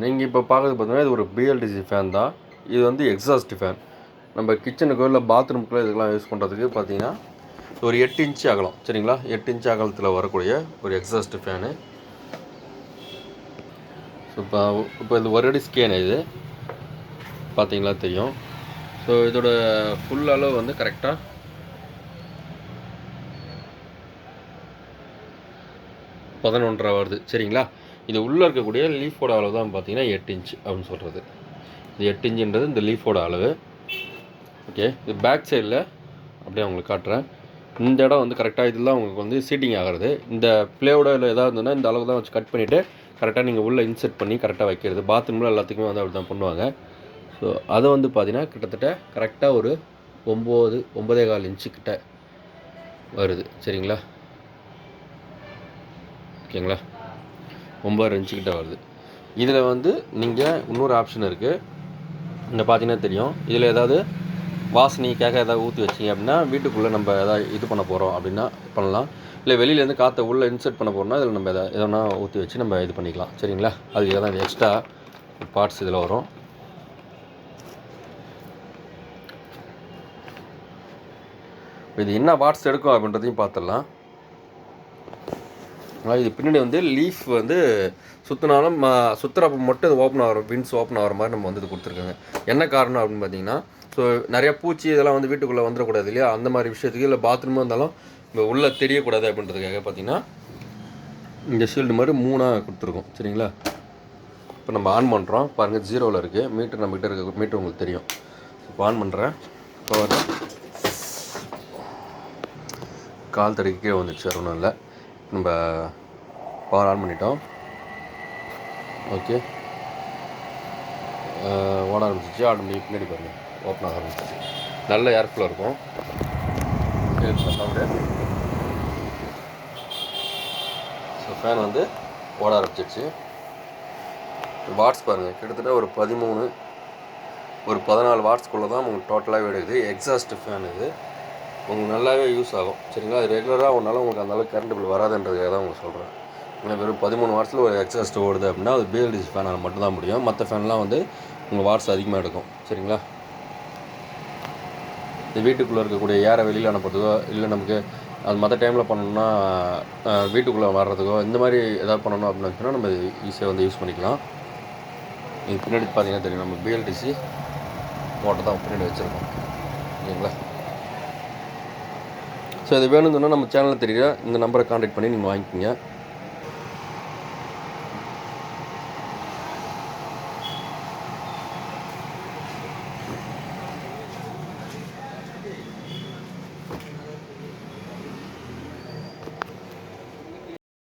நீங்கள் இப்போ பார்க்குறது பார்த்தீங்கன்னா இது ஒரு பிஎல்டிசி ஃபேன் தான். இது வந்து எக்ஸாஸ்ட் ஃபேன். நம்ம கிச்சனுக்கோ இல்லை பாத்ரூமுக்குள்ளே இதுக்கெலாம் யூஸ் பண்ணுறதுக்கு பார்த்தீங்கன்னா ஒரு 8 இன்ச்சு அகலம், சரிங்களா? 8 இன்ச்சு அகலத்தில் வரக்கூடிய ஒரு எக்ஸாஸ்ட் ஃபேனு. ஸோ இப்போ இது ஒரு அடி ஸ்கேன் இது பார்த்தீங்களா தெரியும். ஸோ இதோட ஃபுல் அளவு வந்து கரெக்டாக 11.5 வருது, சரிங்களா? இது உள்ளே இருக்கக்கூடிய லீஃபோட அளவு தான் பார்த்தீங்கன்னா 8 இன்ச் அப்படின்னு சொல்கிறது. இது 8 இன்ச்சுன்றது இந்த லீஃபோட அளவு. ஓகே, இது பேக் சைடில் அப்படியே உங்களுக்கு காட்டுறேன். இந்த இடம் வந்து கரெக்டாக இதெல்லாம் உங்களுக்கு வந்து சீட்டிங் ஆகிறது. இந்த பிளேவோட இல்லை எதாவது இருந்ததுன்னா இந்த அளவு தான் வச்சு கட் பண்ணிவிட்டு கரெக்டாக நீங்கள் உள்ளே இன்செர்ட் பண்ணி கரெக்டாக வைக்கிறது. பாத்ரூமில் எல்லாத்துக்குமே வந்து அப்படி தான் பண்ணுவாங்க. ஸோ அதை வந்து பார்த்தீங்கன்னா கிட்டத்தட்ட கரெக்டாக ஒரு 9.25 இன்ச்சு கிட்ட வருது, சரிங்களா? ஓகேங்களா? 9 இன்ச்சு கிட்ட வருது. இதில் வந்து நீங்கள் இன்னொரு ஆப்ஷன் இருக்குது. இந்த பார்த்தீங்கன்னா தெரியும். இதில் ஏதாவது வாசனைக்காக ஏதாவது ஊற்றி வச்சிங்க அப்படின்னா வீட்டுக்குள்ளே நம்ம எதாவது இது பண்ண போகிறோம் அப்படின்னா பண்ணலாம். இல்லை வெளியிலேருந்து காற்றை உள்ளே இன்செர்ட் பண்ண போகிறோம்னா இதில் நம்ம எதனா ஊற்றி வச்சு நம்ம இது பண்ணிக்கலாம், சரிங்களா? அதுக்கு தான் எக்ஸ்ட்ரா பார்ட்ஸ் இதில் வரும். இது என்ன வாட்ஸ் எடுக்கும் அப்படின்றதையும் பார்த்துடலாம். இது பின்னாடி வந்து லீஃப் வந்து சுற்றினாலும் சுற்றுறப்ப மட்டும் இது ஓப்பன் ஆகிற விண்ட்ஸ் ஓப்பன் ஆகிற மாதிரி நம்ம வந்து இது கொடுத்துருக்காங்க. என்ன காரணம் அப்படின்னு பார்த்தீங்கன்னா, ஸோ நிறையா பூச்சி இதெல்லாம் வந்து வீட்டுக்குள்ளே வந்துடக்கூடாது இல்லையா? அந்த மாதிரி விஷயத்துக்கு இல்லை பாத்ரூமாக இருந்தாலும் இப்போ உள்ளே தெரியக்கூடாது அப்படின்றதுக்காக பார்த்தீங்கன்னா இந்த ஷீல்டு மாதிரி 3ஆக கொடுத்துருக்கோம், சரிங்களா? இப்போ நம்ம ஆன் பண்ணுறோம் பாருங்கள், 0ல் இருக்குது மீட்டர். நம்மகிட்ட இருக்க மீட்டர் உங்களுக்கு தெரியும். இப்போ ஆன் பண்ணுறேன். இப்போ கால் தடுக்க கீழே வந்துடுச்சு, வேறு ஒன்றும் இல்லை. நம்ம பவர் ஆன் பண்ணிட்டோம். ஓகே, ஓட ஆரம்பிச்சிச்சு. ஆட்டோமேட்டிக் பின்னாடி பாருங்கள் ஓப்பன் ஆக ஆரம்பிச்சிச்சு. நல்ல ஏர்ஃபுல்லாக இருக்கும். ஸோ ஃபேன் வந்து ஓட ஆரம்பிச்சிச்சு. வாட்ஸ் பாருங்கள், கிட்டத்தட்ட ஒரு 14 வாட்ஸ்க்குள்ளே தான் உங்களுக்கு டோட்டலாகவே எடுக்குது. எக்ஸாஸ்ட் ஃபேன் இது உங்களுக்கு நல்லாவே யூஸ் ஆகும், சரிங்களா? அது ரெகுலராக ஒன்றால் உங்களுக்கு அந்தளவுக்கு கரண்ட் பில் வராதுன்றதுக்காக தான் உங்களுக்கு சொல்கிறேன். ஏன்னா வெறும் 13 வாட்ஸில் ஒரு எக்ஸாஸ்ட் ஓடுது அப்படின்னா அது பிஎல்டிசி ஃபேனால் மட்டும்தான் முடியும். மற்ற ஃபேன்லாம் வந்து உங்கள் வாட்ஸ் அதிகமாக எடுக்கும், சரிங்களா? இந்த வீட்டுக்குள்ளே இருக்கக்கூடிய ஏரை வெளியில் அனுப்புறதுக்கோ இல்லை நமக்கு அது மற்ற டைமில் பண்ணணும்னா வீட்டுக்குள்ளே வர்றதுக்கோ இந்த மாதிரி எதாவது பண்ணணும் அப்படின்னு சொன்னால் நம்ம ஈஸியாக வந்து யூஸ் பண்ணிக்கலாம். இது பின்னாடி பார்த்தீங்கன்னா தெரியும், நம்ம பிஎல்டிசி மோட்டர் தான் பின்னாடி வச்சுருக்கோம், சரிங்களா? ஸோ இது வேணும்னு சொன்னால் நம்ம சேனலில் தெரியுற இந்த நம்பரை கான்டாக்ட் பண்ணி நீங்கள் வாங்கிக்கிங்க.